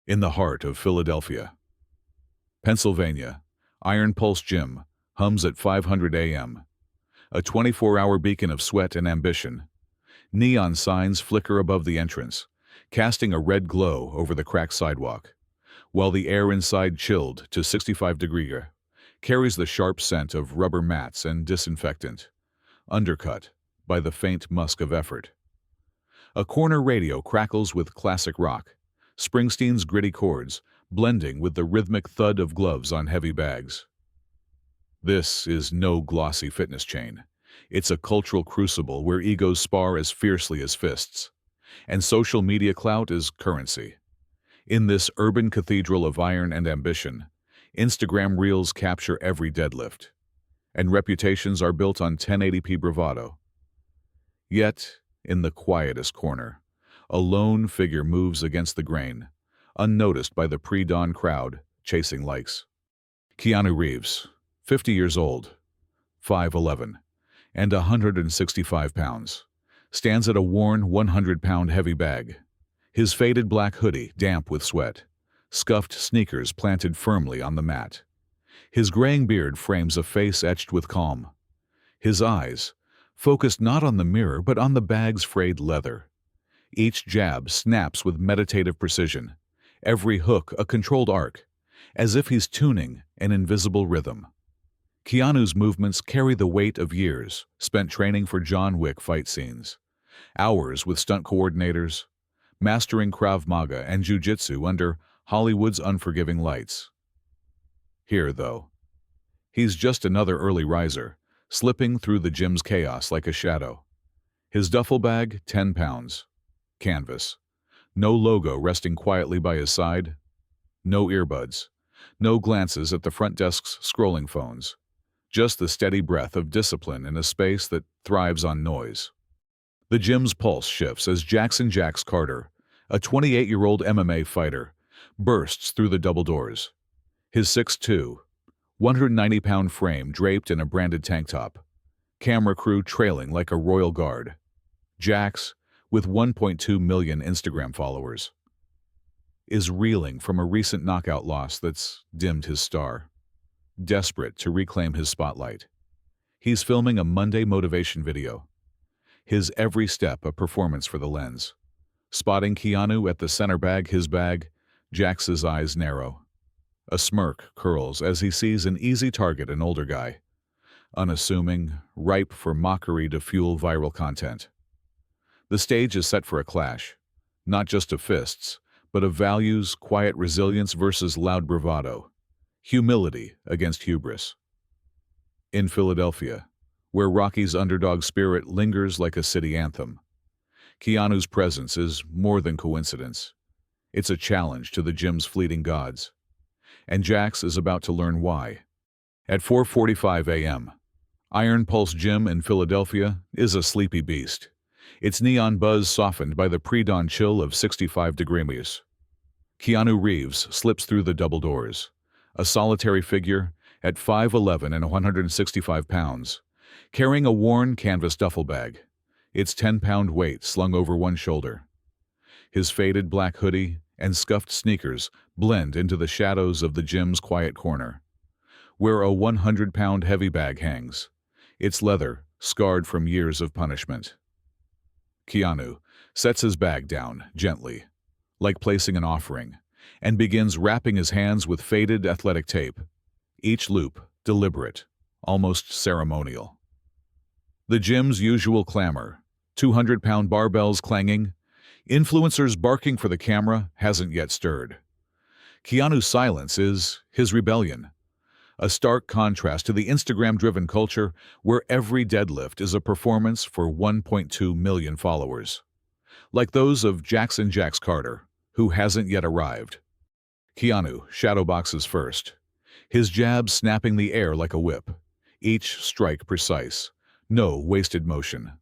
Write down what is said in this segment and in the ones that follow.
In the heart of Philadelphia, Pennsylvania, Iron Pulse Gym hums at 500 a.m., a 24-hour beacon of sweat and ambition. Neon signs flicker above the entrance, casting a red glow over the cracked sidewalk, while the air inside, chilled to 65 degrees, carries the sharp scent of rubber mats and disinfectant, undercut by the faint musk of effort. A corner radio crackles with classic rock, Springsteen's gritty chords blending with the rhythmic thud of gloves on heavy bags. This is no glossy fitness chain. It's a cultural crucible where egos spar as fiercely as fists, and social media clout is currency. In this urban cathedral of iron and ambition, Instagram reels capture every deadlift, and reputations are built on 1080p bravado. Yet, in the quietest corner, a lone figure moves against the grain, unnoticed by the pre-dawn crowd chasing likes. Keanu Reeves, 50 years old, 5'11", and 165 pounds, stands at a worn 100-pound heavy bag. His faded black hoodie damp with sweat, scuffed sneakers planted firmly on the mat. His graying beard frames a face etched with calm. His eyes, focused not on the mirror but on the bag's frayed leather. Each jab snaps with meditative precision, every hook a controlled arc, as if he's tuning an invisible rhythm. Keanu's movements carry the weight of years spent training for John Wick fight scenes, hours with stunt coordinators, mastering Krav Maga and Jiu-Jitsu under Hollywood's unforgiving lights. Here, though, he's just another early riser, slipping through the gym's chaos like a shadow. His duffel bag, 10 pounds. Canvas. No logo resting quietly by his side. No earbuds. No glances at the front desk's scrolling phones. Just the steady breath of discipline in a space that thrives on noise. The gym's pulse shifts as Jackson Jax Carter, a 28-year-old MMA fighter, bursts through the double doors. His 6'2", 190-pound frame draped in a branded tank top. Camera crew trailing like a royal guard. Jax, with 1.2 million Instagram followers, is reeling from a recent knockout loss that's dimmed his star. Desperate to reclaim his spotlight, he's filming a Monday motivation video. His every step a performance for the lens. Spotting Keanu at the center bag, his bag, Jax's eyes narrow. A smirk curls as he sees an easy target, an older guy. Unassuming, ripe for mockery to fuel viral content. The stage is set for a clash, not just of fists, but of values, quiet resilience versus loud bravado. Humility against hubris. In Philadelphia, where Rocky's underdog spirit lingers like a city anthem, Keanu's presence is more than coincidence. It's a challenge to the gym's fleeting gods. And Jax is about to learn why. At 4:45 a.m., Iron Pulse Gym in Philadelphia is a sleepy beast, its neon buzz softened by the pre-dawn chill of 65 degrees. Keanu Reeves slips through the double doors, a solitary figure at 5'11" and 165 pounds, carrying a worn canvas duffel bag, its 10-pound weight slung over one shoulder. His faded black hoodie and scuffed sneakers blend into the shadows of the gym's quiet corner, where a 100-pound heavy bag hangs, its leather scarred from years of punishment. Keanu sets his bag down gently, like placing an offering, and begins wrapping his hands with faded athletic tape, each loop deliberate, almost ceremonial. The gym's usual clamor, 200-pound barbells clanging, influencers barking for the camera, hasn't yet stirred. Keanu's silence is his rebellion, a stark contrast to the Instagram-driven culture where every deadlift is a performance for 1.2 million followers, like those of Jackson Jax Carter, who hasn't yet arrived. Keanu shadowboxes first, his jab snapping the air like a whip, each strike precise, no wasted motion.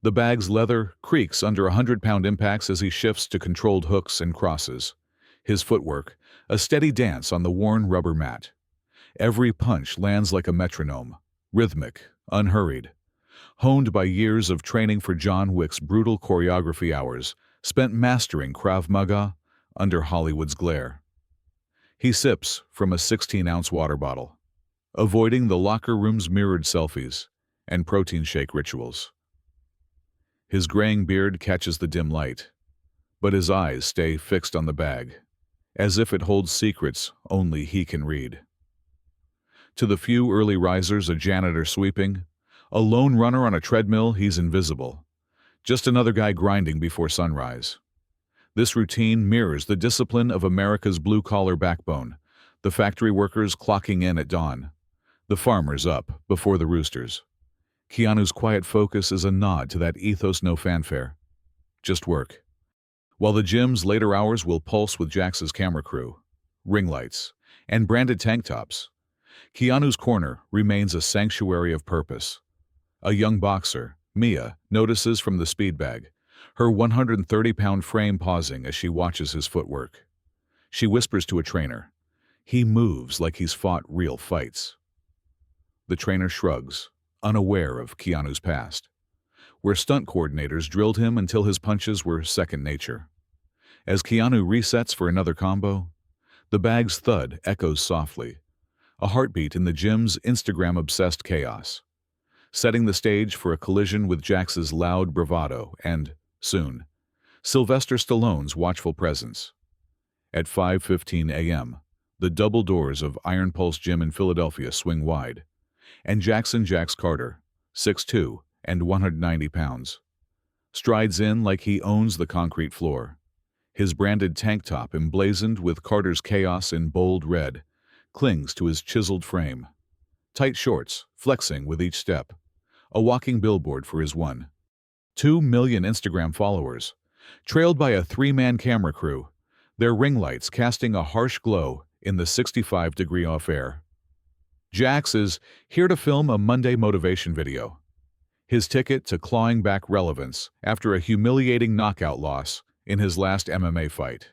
The bag's leather creaks under 100-pound impacts as he shifts to controlled hooks and crosses, his footwork a steady dance on the worn rubber mat. Every punch lands like a metronome, rhythmic, unhurried, honed by years of training for John Wick's brutal choreography, hours spent mastering Krav Maga under Hollywood's glare. He sips from a 16-ounce water bottle, avoiding the locker room's mirrored selfies and protein shake rituals. His graying beard catches the dim light, but his eyes stay fixed on the bag, as if it holds secrets only he can read. To the few early risers, a janitor sweeping, a lone runner on a treadmill, he's invisible. Just another guy grinding before sunrise. This routine mirrors the discipline of America's blue-collar backbone, the factory workers clocking in at dawn, the farmers up before the roosters. Keanu's quiet focus is a nod to that ethos: no fanfare, just work. While the gym's later hours will pulse with Jax's camera crew, ring lights, and branded tank tops, Keanu's corner remains a sanctuary of purpose. A young boxer, Mia, notices from the speed bag, her 130-pound frame pausing as she watches his footwork. She whispers to a trainer, "He moves like he's fought real fights." The trainer shrugs, unaware of Keanu's past, where stunt coordinators drilled him until his punches were second nature. As Keanu resets for another combo, the bag's thud echoes softly, a heartbeat in the gym's Instagram-obsessed chaos, setting the stage for a collision with Jax's loud bravado and, soon, Sylvester Stallone's watchful presence. At 5:15 a.m., the double doors of Iron Pulse Gym in Philadelphia swing wide, and Jax Carter, 6'2" and 190 pounds, strides in like he owns the concrete floor. His branded tank top, emblazoned with Carter's chaos in bold red, clings to his chiseled frame. Tight shorts, flexing with each step, a walking billboard for his 1.2 million Instagram followers, trailed by a three-man camera crew, their ring lights casting a harsh glow in the 65-degree off air. Jax is here to film a Monday motivation video, his ticket to clawing back relevance after a humiliating knockout loss in his last MMA fight.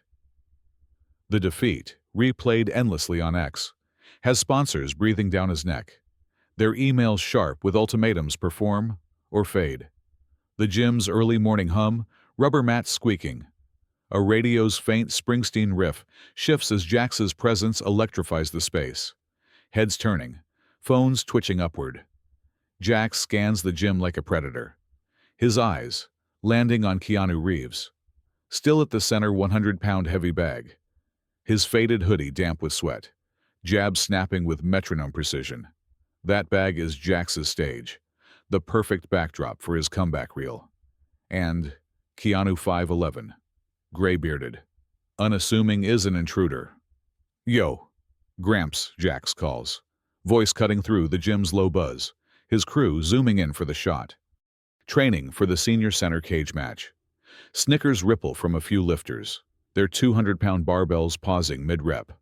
The defeat, replayed endlessly on X, has sponsors breathing down his neck, their emails sharp with ultimatums: perform or fade. The gym's early morning hum, rubber mats squeaking. A radio's faint Springsteen riff shifts as Jax's presence electrifies the space. Heads turning, phones twitching upward. Jax scans the gym like a predator, his eyes landing on Keanu Reeves, still at the center 100-pound heavy bag, his faded hoodie damp with sweat, jabs snapping with metronome precision. That bag is Jax's stage, the perfect backdrop for his comeback reel. And Keanu, 5'11", gray-bearded, unassuming, is an intruder. "Yo, Gramps," Jax calls, voice cutting through the gym's low buzz, his crew zooming in for the shot. Training for the senior center cage match. Snickers ripple from a few lifters, their 200-pound barbells pausing mid-rep.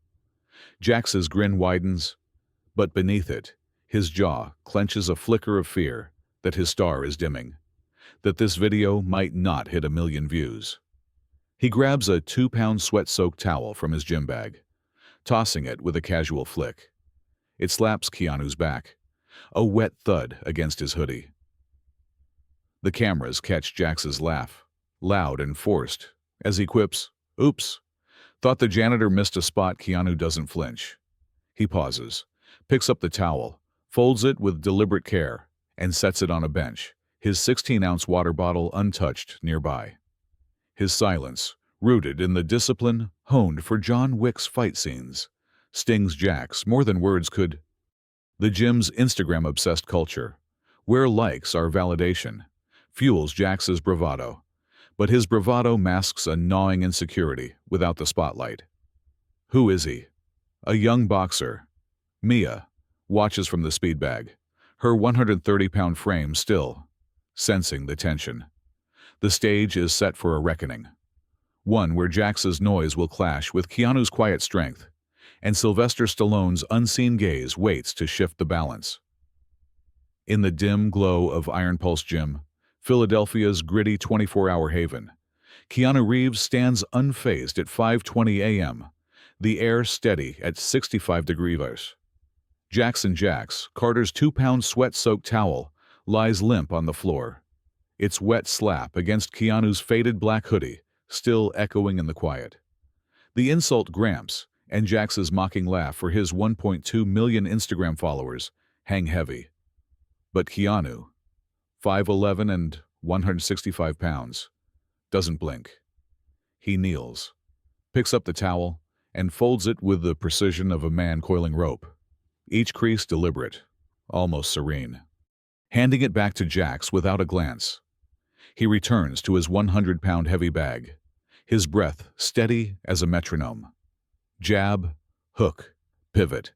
Jax's grin widens, but beneath it, his jaw clenches a flicker of fear that his star is dimming, that this video might not hit 1 million views. He grabs a 2-pound sweat-soaked towel from his gym bag, tossing it with a casual flick. It slaps Keanu's back, a wet thud against his hoodie. The cameras catch Jax's laugh, loud and forced, as he quips, "Oops, thought the janitor missed a spot." Keanu doesn't flinch. He pauses, picks up the towel, folds it with deliberate care, and sets it on a bench, his 16-ounce water bottle untouched nearby. His silence, rooted in the discipline honed for John Wick's fight scenes, stings Jax more than words could. The gym's Instagram-obsessed culture, where likes are validation, fuels Jax's bravado, but his bravado masks a gnawing insecurity without the spotlight. Who is he? A young boxer. Mia watches from the speed bag, her 130-pound frame still, sensing the tension. The stage is set for a reckoning, one where Jax's noise will clash with Keanu's quiet strength, and Sylvester Stallone's unseen gaze waits to shift the balance. In the dim glow of Iron Pulse Gym, Philadelphia's gritty 24-hour haven, Keanu Reeves stands unfazed at 5:20 a.m., the air steady at 65 degrees. Jax, Carter's 2-pound sweat-soaked towel, lies limp on the floor, its wet slap against Keanu's faded black hoodie, still echoing in the quiet. The insult Gramps and Jax's mocking laugh for his 1.2 million Instagram followers hang heavy. But Keanu, 5'11" and 165 pounds, doesn't blink. He kneels, picks up the towel, and folds it with the precision of a man coiling rope, each crease deliberate, almost serene. Handing it back to Jax without a glance, he returns to his 100-pound heavy bag, his breath steady as a metronome. Jab, hook, pivot.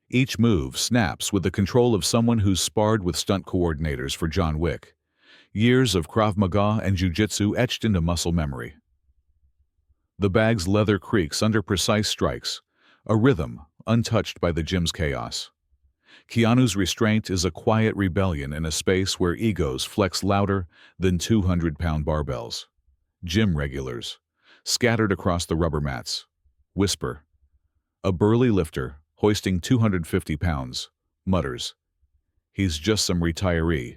Each move snaps with the control of someone who's sparred with stunt coordinators for John Wick, years of Krav Maga and Jiu-Jitsu etched into muscle memory. The bag's leather creaks under precise strikes, a rhythm untouched by the gym's chaos. Keanu's restraint is a quiet rebellion in a space where egos flex louder than 200-pound barbells. Gym regulars, scattered across the rubber mats, whisper. A burly lifter, hoisting 250 pounds, mutters. He's just some retiree,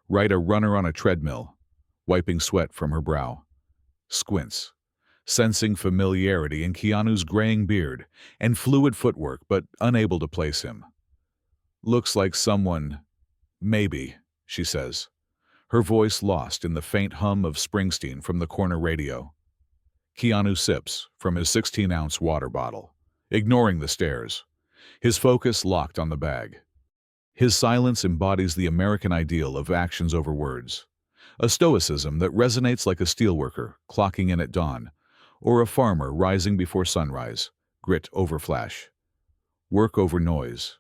right, a runner on a treadmill, wiping sweat from her brow. Squints, sensing familiarity in Keanu's graying beard and fluid footwork, but unable to place him. Looks like someone, maybe, she says, her voice lost in the faint hum of Springsteen from the corner radio. Keanu sips from his 16-ounce water bottle, ignoring the stares, his focus locked on the bag. His silence embodies the American ideal of actions over words, a stoicism that resonates like a steelworker clocking in at dawn, or a farmer rising before sunrise, grit over flash. Work over noise.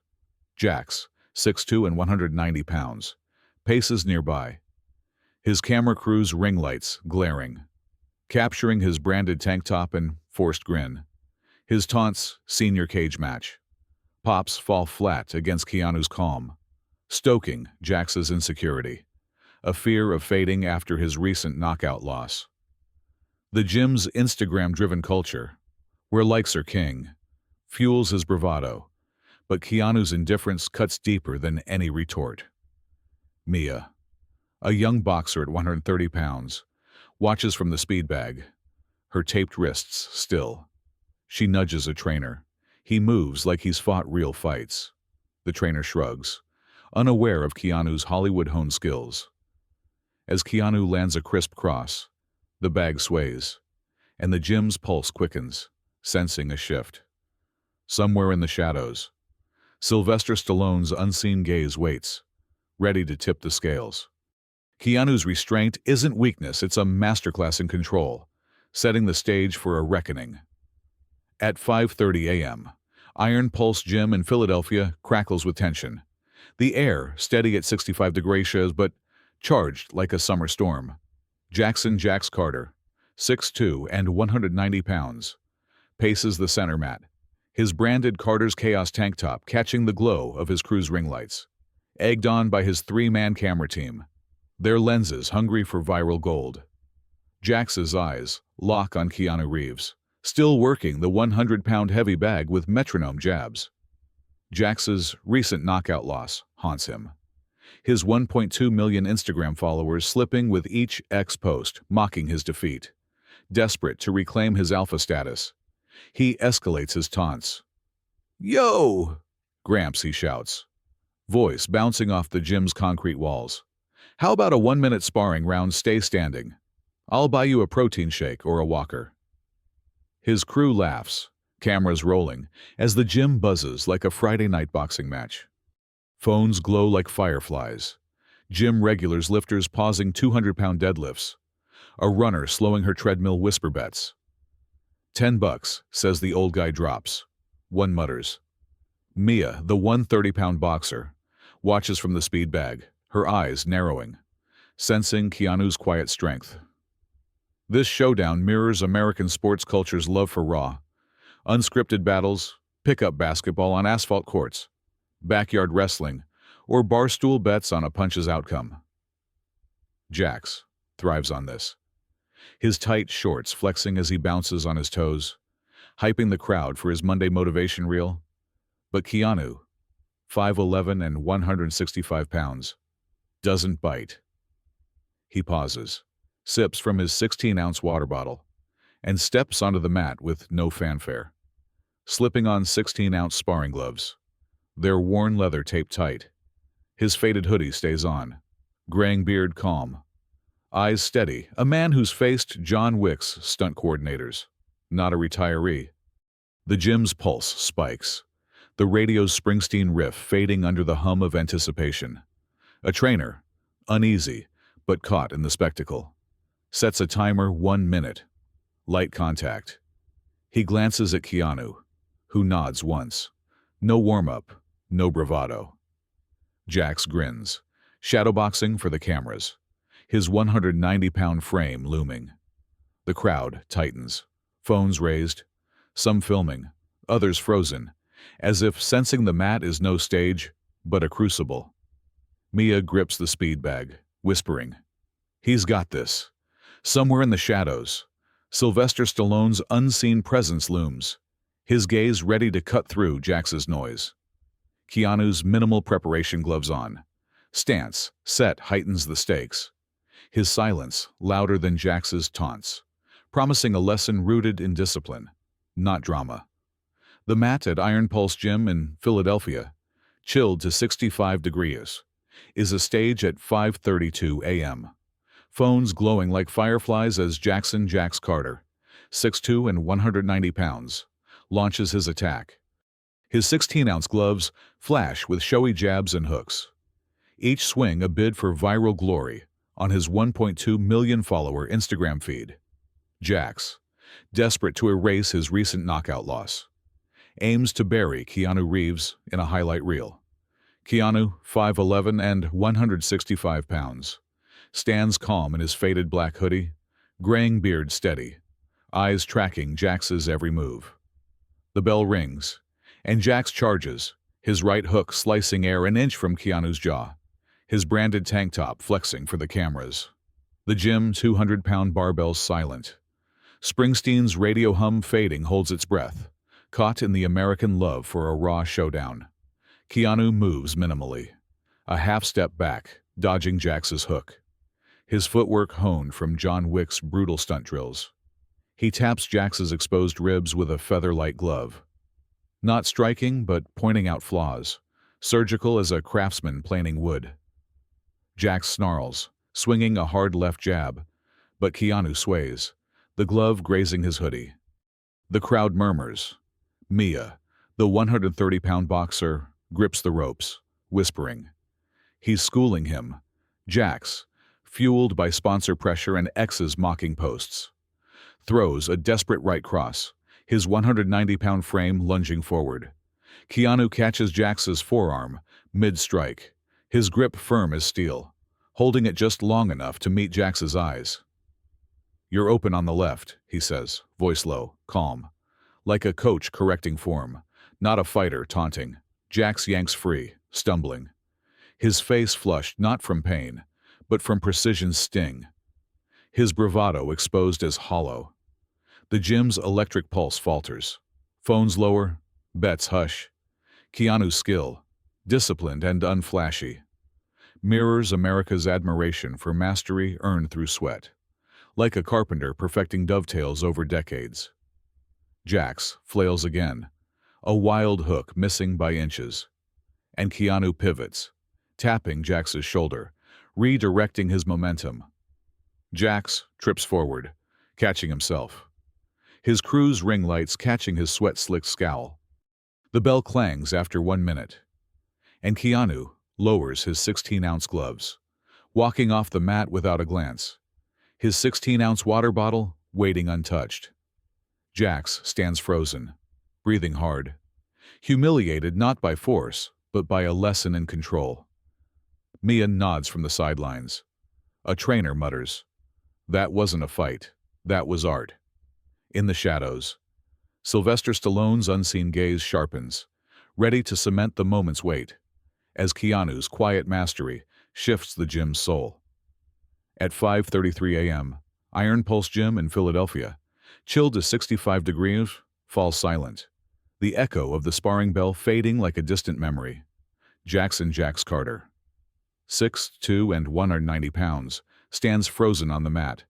Jax, 6'2" and 190 pounds, paces nearby, his camera crew's ring lights glaring, capturing his branded tank top and forced grin. His taunts, senior cage match. Pops fall flat against Keanu's calm, stoking Jax's insecurity, a fear of fading after his recent knockout loss. The gym's Instagram-driven culture, where likes are king, fuels his bravado, but Keanu's indifference cuts deeper than any retort. Mia, a young boxer at 130 pounds, watches from the speed bag, her taped wrists still. She nudges a trainer. He moves like he's fought real fights. The trainer shrugs, unaware of Keanu's Hollywood-honed skills. As Keanu lands a crisp cross, the bag sways, and the gym's pulse quickens, sensing a shift. Somewhere in the shadows, Sylvester Stallone's unseen gaze waits, ready to tip the scales. Keanu's restraint isn't weakness, it's a masterclass in control, setting the stage for a reckoning. At 5:30 a.m., Iron Pulse Gym in Philadelphia crackles with tension. The air, steady at 65 degrees Celsius, but charged like a summer storm. Jax Carter, 6'2" and 190 pounds, paces the center mat, his branded Carter's Chaos tank top catching the glow of his crew's ring lights. Egged on by his three-man camera team, their lenses hungry for viral gold. Jax's eyes lock on Keanu Reeves, still working the 100-pound heavy bag with metronome jabs. Jax's recent knockout loss haunts him, his 1.2 million Instagram followers slipping with each X post, mocking his defeat. Desperate to reclaim his alpha status, he escalates his taunts. "Yo!" Gramps, he shouts, voice bouncing off the gym's concrete walls. "How about a 1-minute sparring round, stay standing? I'll buy you a protein shake or a walker." His crew laughs, cameras rolling, as the gym buzzes like a Friday night boxing match. Phones glow like fireflies. Gym regulars, lifters pausing 200-pound deadlifts. A runner slowing her treadmill whisper bets. $10, says the old guy drops. One mutters. Mia, the 130-pound boxer, watches from the speed bag, her eyes narrowing, sensing Keanu's quiet strength. This showdown mirrors American sports culture's love for raw, unscripted battles, pickup basketball on asphalt courts, backyard wrestling, or barstool bets on a punch's outcome. Jax thrives on this, his tight shorts flexing as he bounces on his toes, hyping the crowd for his Monday motivation reel. But Keanu, 5'11" and 165 pounds, doesn't bite. He pauses, sips from his 16-ounce water bottle, and steps onto the mat with no fanfare, slipping on 16-ounce sparring gloves. Their worn leather taped tight. His faded hoodie stays on. Graying beard calm. Eyes steady. A man who's faced John Wick's stunt coordinators. Not a retiree. The gym's pulse spikes. The radio's Springsteen riff fading under the hum of anticipation. A trainer, uneasy, but caught in the spectacle, sets a timer 1 minute. Light contact. He glances at Keanu, who nods once. No warm-up, no bravado. Jax grins, shadowboxing for the cameras, his 190-pound frame looming. The crowd tightens, phones raised, some filming, others frozen, as if sensing the mat is no stage, but a crucible. Mia grips the speed bag, whispering, "He's got this." Somewhere in the shadows, Sylvester Stallone's unseen presence looms, his gaze ready to cut through Jax's noise. Keanu's minimal preparation gloves on. Stance, set, heightens the stakes. His silence, louder than Jax's taunts, promising a lesson rooted in discipline, not drama. The mat at Iron Pulse Gym in Philadelphia, chilled to 65 degrees, is a stage at 5:32 a.m. Phones glowing like fireflies as Jax Carter, 6'2" and 190 pounds, launches his attack. His 16-ounce gloves flash with showy jabs and hooks. Each swing a bid for viral glory on his 1.2 million follower Instagram feed. Jax, desperate to erase his recent knockout loss, aims to bury Keanu Reeves in a highlight reel. Keanu, 5'11" and 165 pounds, stands calm in his faded black hoodie, graying beard steady, eyes tracking Jax's every move. The bell rings, and Jax charges, his right hook slicing air an inch from Keanu's jaw, his branded tank top flexing for the cameras. The gym 200-pound barbells silent. Springsteen's radio hum fading holds its breath, caught in the American love for a raw showdown. Keanu moves minimally, a half step back, dodging Jax's hook. His footwork honed from John Wick's brutal stunt drills. He taps Jax's exposed ribs with a feather-light glove. Not striking, but pointing out flaws, surgical as a craftsman planing wood. Jax snarls, swinging a hard left jab, but Keanu sways, the glove grazing his hoodie. The crowd murmurs. Mia, the 130-pound boxer, grips the ropes, whispering. He's schooling him. Jax, fueled by sponsor pressure and X's mocking posts, throws a desperate right cross, his 190-pound frame lunging forward. Keanu catches Jax's forearm, mid-strike, his grip firm as steel, holding it just long enough to meet Jax's eyes. "You're open on the left," he says, voice low, calm, like a coach correcting form, not a fighter taunting. Jax yanks free, stumbling, his face flushed not from pain, but from precision's sting. His bravado exposed as hollow. The gym's electric pulse falters. Phones lower, bets hush. Keanu's skill, disciplined and unflashy, mirrors America's admiration for mastery earned through sweat, like a carpenter perfecting dovetails over decades. Jax flails again, a wild hook missing by inches, and Keanu pivots, tapping Jax's shoulder, redirecting his momentum. Jax trips forward, catching himself, his crew's ring lights catching his sweat-slicked scowl. The bell clangs after 1 minute, and Keanu lowers his 16-ounce gloves, walking off the mat without a glance, his 16-ounce water bottle waiting untouched. Jax stands frozen, breathing hard, humiliated not by force, but by a lesson in control. Mia nods from the sidelines. A trainer mutters, "That wasn't a fight, that was art." In the shadows, Sylvester Stallone's unseen gaze sharpens, ready to cement the moment's weight, as Keanu's quiet mastery shifts the gym's soul. At 5:33 a.m., Iron Pulse Gym in Philadelphia, chilled to 65 degrees, falls silent, the echo of the sparring bell fading like a distant memory. Jax Carter, 6'2" and 190 pounds, stands frozen on the mat,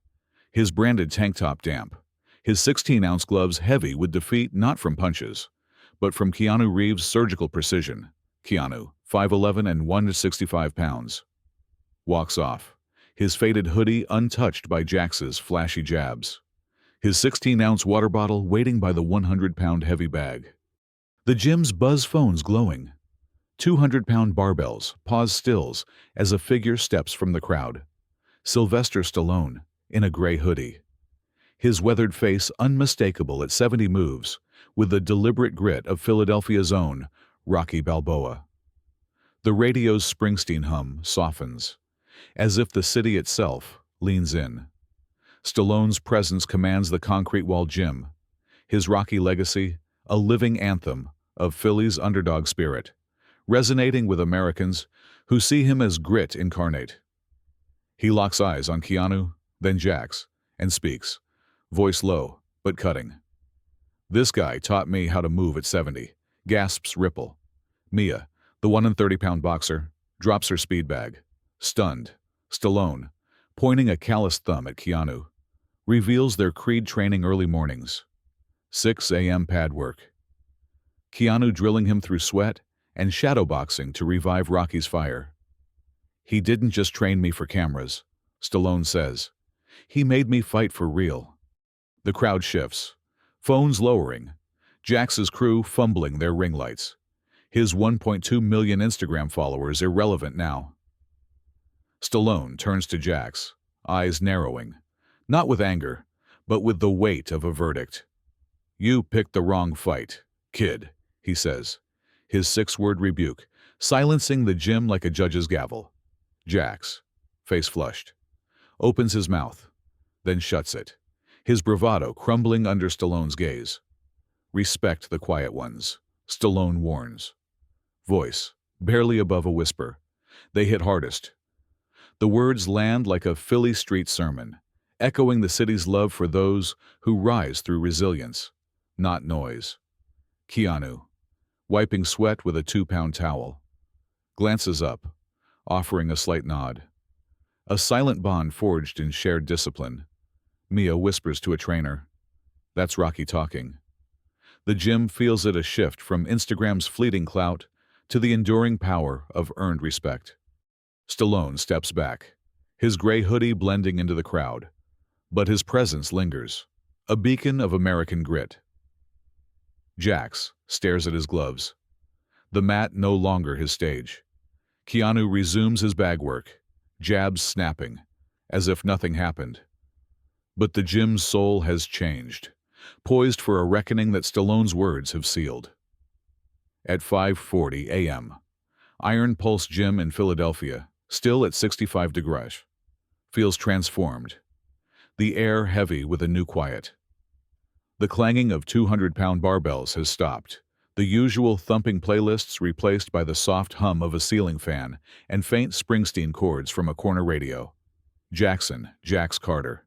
his branded tank top damp, his 16-ounce gloves heavy with defeat not from punches, but from Keanu Reeves' surgical precision. Keanu, 5'11" and 165 pounds. Walks off, his faded hoodie untouched by Jax's flashy jabs. His 16-ounce water bottle waiting by the 100-pound heavy bag. The gym's buzz phones glowing. 200-pound barbells pause stills as a figure steps from the crowd. Sylvester Stallone, in a gray hoodie. His weathered face unmistakable at 70 moves, with the deliberate grit of Philadelphia's own Rocky Balboa. The radio's Springsteen hum softens, as if the city itself leans in. Stallone's presence commands the concrete-walled gym. His Rocky legacy, a living anthem of Philly's underdog spirit, resonating with Americans who see him as grit incarnate. He locks eyes on Keanu, then Jax, and speaks, voice low but cutting. "This guy taught me how to move at 70, gasps Ripple. Mia, the 130-pound boxer, drops her speed bag. Stunned, Stallone, pointing a calloused thumb at Keanu, reveals their Creed training early mornings. 6 a.m. pad work. Keanu drilling him through sweat and shadowboxing to revive Rocky's fire. "He didn't just train me for cameras," Stallone says. "He made me fight for real." The crowd shifts, phones lowering, Jax's crew fumbling their ring lights. His 1.2 million Instagram followers irrelevant now. Stallone turns to Jax, eyes narrowing, not with anger, but with the weight of a verdict. "You picked the wrong fight, kid," he says, his 6-word rebuke, silencing the gym like a judge's gavel. Jax, face flushed, opens his mouth, then shuts it, his bravado crumbling under Stallone's gaze. "Respect the quiet ones," Stallone warns. Voice, barely above a whisper. They hit hardest. The words land like a Philly street sermon, echoing the city's love for those who rise through resilience, not noise. Keanu, wiping sweat with a 2-pound towel, glances up, offering a slight nod. A silent bond forged in shared discipline. Mia whispers to a trainer, "That's Rocky talking." The gym feels it a shift from Instagram's fleeting clout to the enduring power of earned respect. Stallone steps back, his gray hoodie blending into the crowd, but his presence lingers, a beacon of American grit. Jax stares at his gloves. The mat no longer his stage. Keanu resumes his bag work, jabs snapping, as if nothing happened. But the gym's soul has changed, poised for a reckoning that Stallone's words have sealed. At 5:40 a.m., Iron Pulse Gym in Philadelphia, still at 65 degrees, feels transformed, the air heavy with a new quiet. The clanging of 200-pound barbells has stopped, the usual thumping playlists replaced by the soft hum of a ceiling fan and faint Springsteen chords from a corner radio. Jax Carter,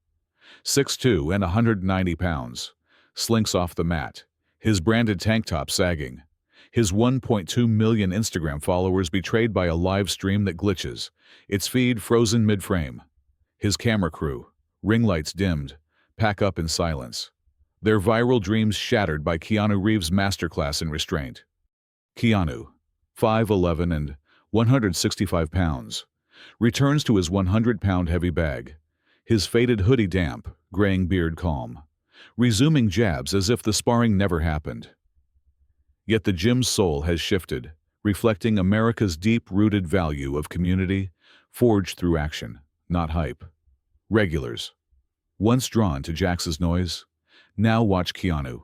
6'2" and 190 pounds, slinks off the mat, his branded tank top sagging, his 1.2 million Instagram followers betrayed by a live stream that glitches, its feed frozen mid-frame. His camera crew, ring lights dimmed, pack up in silence, their viral dreams shattered by Keanu Reeves' masterclass in restraint. Keanu, 5'11" and 165 pounds, returns to his 100-pound heavy bag, his faded hoodie damp, graying beard calm, resuming jabs as if the sparring never happened. Yet the gym's soul has shifted, reflecting America's deep-rooted value of community, forged through action, not hype. Regulars, once drawn to Jax's noise, now watch Keanu.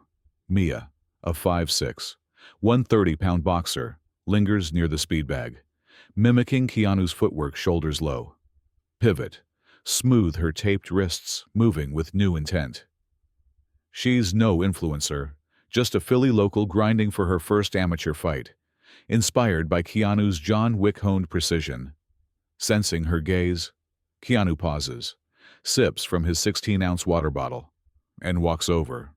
Mia, a 5'6", 130-pound boxer, lingers near the speed bag, mimicking Keanu's footwork shoulders low. Pivot, smooth her taped wrists, moving with new intent. She's no influencer, just a Philly local grinding for her first amateur fight, inspired by Keanu's John Wick-honed precision. Sensing her gaze, Keanu pauses, sips from his 16-ounce water bottle, and walks over.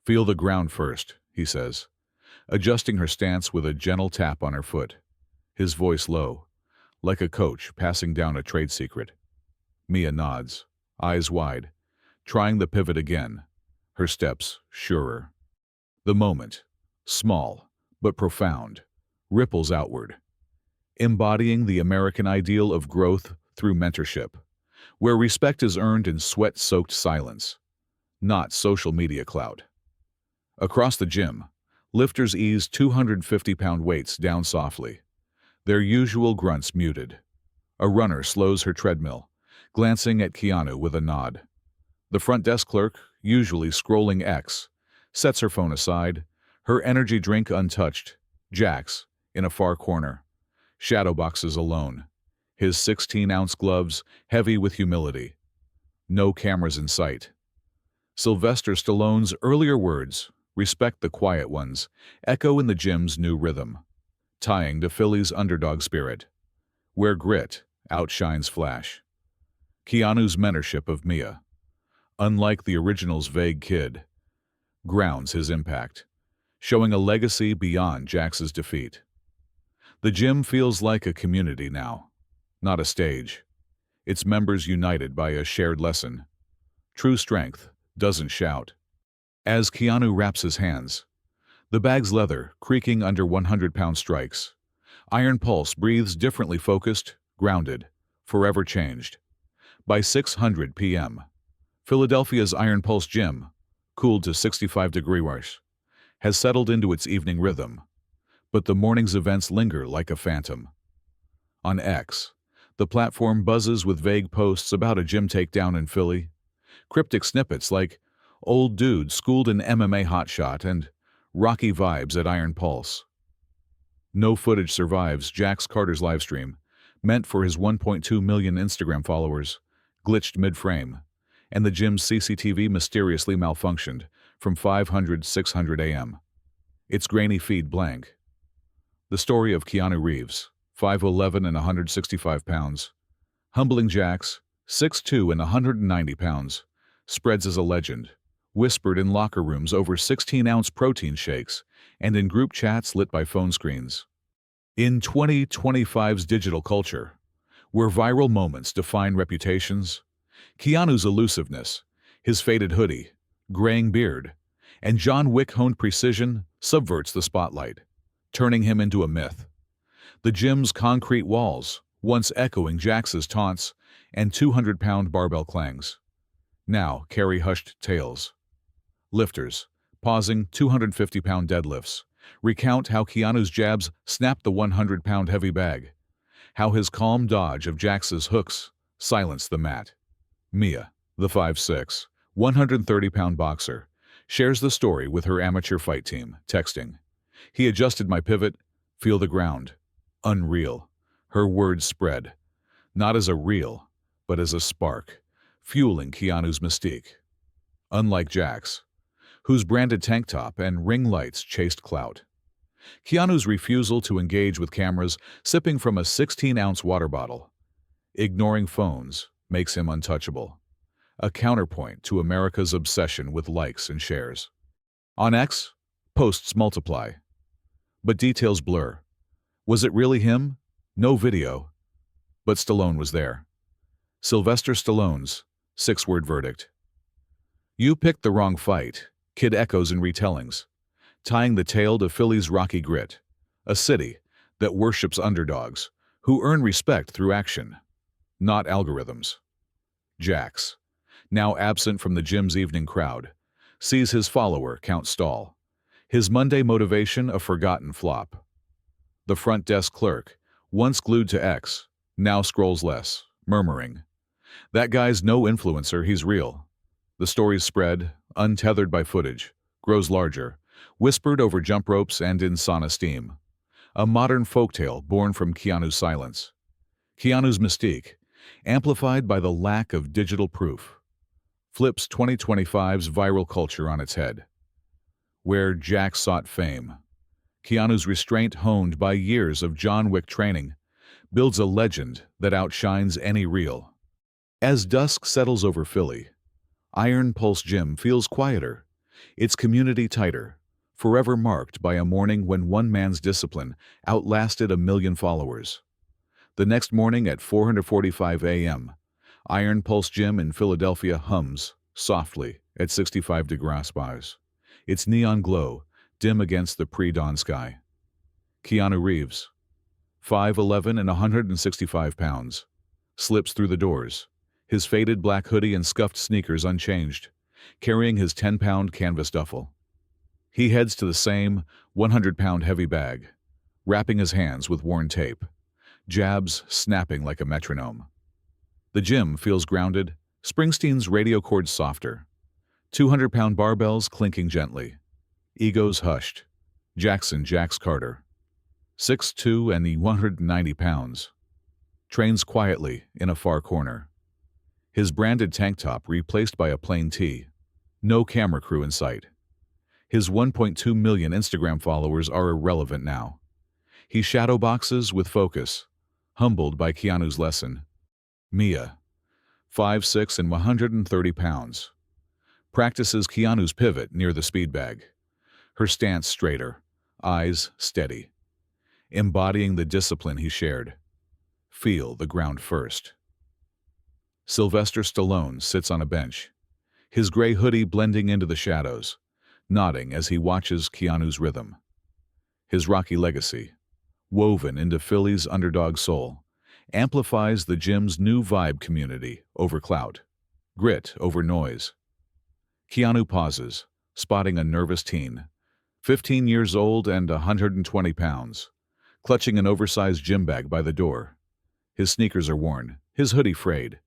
"Feel the ground first," he says, adjusting her stance with a gentle tap on her foot, his voice low, like a coach passing down a trade secret. Mia nods, eyes wide, trying the pivot again, her steps surer. The moment, small but profound, ripples outward, embodying the American ideal of growth through mentorship, where respect is earned in sweat-soaked silence, not social media clout. Across the gym, lifters ease 250-pound weights down softly, their usual grunts muted. A runner slows her treadmill, glancing at Keanu with a nod. The front desk clerk, usually scrolling X, sets her phone aside, her energy drink untouched. Jax, in a far corner, shadowboxes alone, his 16-ounce gloves heavy with humility. No cameras in sight. Sylvester Stallone's earlier words, "Respect the quiet ones," echo in the gym's new rhythm, tying to Philly's underdog spirit, where grit outshines flash. Keanu's mentorship of Mia, unlike the original's vague kid, grounds his impact, showing a legacy beyond Jax's defeat. The gym feels like a community now, not a stage. Its members united by a shared lesson. True strength doesn't shout. As Keanu wraps his hands, the bag's leather creaking under 100-pound strikes, Iron Pulse breathes differently, focused, grounded, forever changed. By 6:00 p.m., Philadelphia's Iron Pulse gym, cooled to 65 degrees, has settled into its evening rhythm, but the morning's events linger like a phantom. On X, the platform buzzes with vague posts about a gym takedown in Philly, cryptic snippets like "old dude schooled in MMA hotshot" and "rocky vibes at Iron Pulse." No footage survives Jax Carter's livestream, meant for his 1.2 million Instagram followers, glitched mid-frame, and the gym's CCTV mysteriously malfunctioned from 6:00 a.m. Its grainy feed blank. The story of Keanu Reeves, 5'11" and 165 pounds, humbling Jax, 6'2" and 190 pounds, spreads as a legend, whispered in locker rooms over 16-ounce protein shakes and in group chats lit by phone screens. In 2025's digital culture, where viral moments define reputations, Keanu's elusiveness, his faded hoodie, graying beard, and John Wick-honed precision subverts the spotlight, turning him into a myth. The gym's concrete walls, once echoing Jax's taunts and 200-pound barbell clangs, now carry hushed tales. Lifters, pausing 250-pound deadlifts, recount how Keanu's jabs snapped the 100-pound heavy bag, how his calm dodge of Jax's hooks silenced the mat. Mia, the 5'6", 130-pound boxer, shares the story with her amateur fight team, texting, "He adjusted my pivot, feel the ground. Unreal." Her words spread, not as a reel, but as a spark, fueling Keanu's mystique. Unlike Jax, whose branded tank top and ring lights chased clout, Keanu's refusal to engage with cameras, sipping from a 16-ounce water bottle, ignoring phones, makes him untouchable, a counterpoint to America's obsession with likes and shares. On X, posts multiply, but details blur. Was it really him? No video. But Stallone was there. Sylvester Stallone's 6-word verdict. "You picked the wrong fight," Kid echoes in retellings, tying the tale to Philly's rocky grit, a city that worships underdogs, who earn respect through action, not algorithms. Jax, now absent from the gym's evening crowd, sees his follower count stall, his Monday motivation a forgotten flop. The front desk clerk, once glued to X, now scrolls less, murmuring, "That guy's no influencer, he's real." The story's spread, untethered by footage, grows larger, whispered over jump ropes and in sauna steam. A modern folktale born from Keanu's silence. Keanu's mystique, amplified by the lack of digital proof, flips 2025's viral culture on its head. Where Jax sought fame, Keanu's restraint, honed by years of John Wick training, builds a legend that outshines any reel. As dusk settles over Philly, Iron Pulse Gym feels quieter, its community tighter, forever marked by a morning when one man's discipline outlasted a million followers. The next morning at 4:45 a.m., Iron Pulse Gym in Philadelphia hums, softly at 65 degrees Celsius. Its neon glow, dim against the pre-dawn sky. Keanu Reeves, 5'11" and 165 pounds, slips through the doors, his faded black hoodie and scuffed sneakers unchanged, carrying his 10-pound canvas duffel. He heads to the same 100-pound heavy bag, wrapping his hands with worn tape, jabs snapping like a metronome. The gym feels grounded, Springsteen's radio chords softer, 200-pound barbells clinking gently, egos hushed. Jax Carter, 6'2" and 190 pounds, trains quietly in a far corner. His branded tank top replaced by a plain tee. No camera crew in sight. His 1.2 million Instagram followers are irrelevant now. He shadowboxes with focus, humbled by Keanu's lesson. Mia, 5'6" and 130 pounds, practices Keanu's pivot near the speed bag, her stance straighter, eyes steady, embodying the discipline he shared. Feel the ground first. Sylvester Stallone sits on a bench, his gray hoodie blending into the shadows, nodding as he watches Keanu's rhythm. His Rocky legacy, woven into Philly's underdog soul, amplifies the gym's new vibe: community over clout, grit over noise. Keanu pauses, spotting a nervous teen, 15 years old and 120 pounds, clutching an oversized gym bag by the door. His sneakers are worn, his hoodie frayed.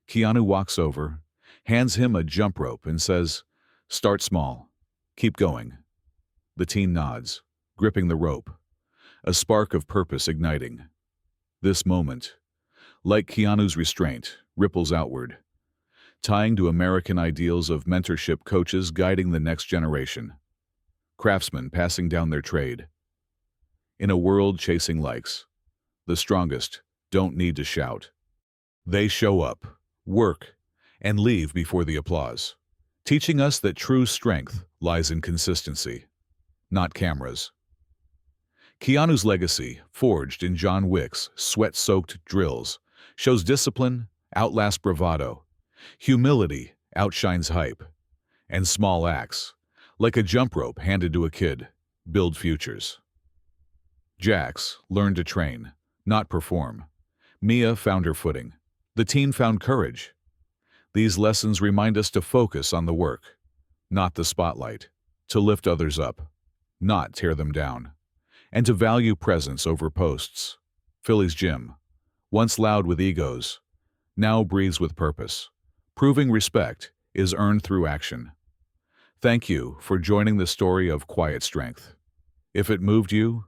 Keanu walks over, hands him a jump rope and says, "Start small. Keep going." The teen nods, gripping the rope, a spark of purpose igniting. This moment, like Keanu's restraint, ripples outward, tying to American ideals of mentorship: coaches guiding the next generation, craftsmen passing down their trade. In a world chasing likes, the strongest don't need to shout. They show up, work, and leave before the applause, teaching us that true strength lies in consistency, not cameras. Keanu's legacy, forged in John Wick's sweat-soaked drills, shows discipline outlasts bravado, humility outshines hype, and small acts, like a jump rope handed to a kid, build futures. Jax learned to train, not perform. Mia found her footing. The teen found courage. These lessons remind us to focus on the work, not the spotlight, to lift others up, not tear them down, and to value presence over posts. Philly's gym, once loud with egos, now breathes with purpose, proving respect is earned through action. Thank you for joining the story of quiet strength. If it moved you,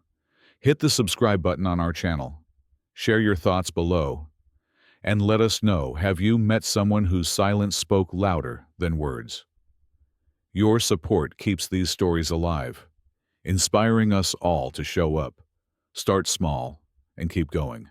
hit the subscribe button on our channel, share your thoughts below, and let us know, have you met someone whose silence spoke louder than words? Your support keeps these stories alive, inspiring us all to show up, start small, and keep going.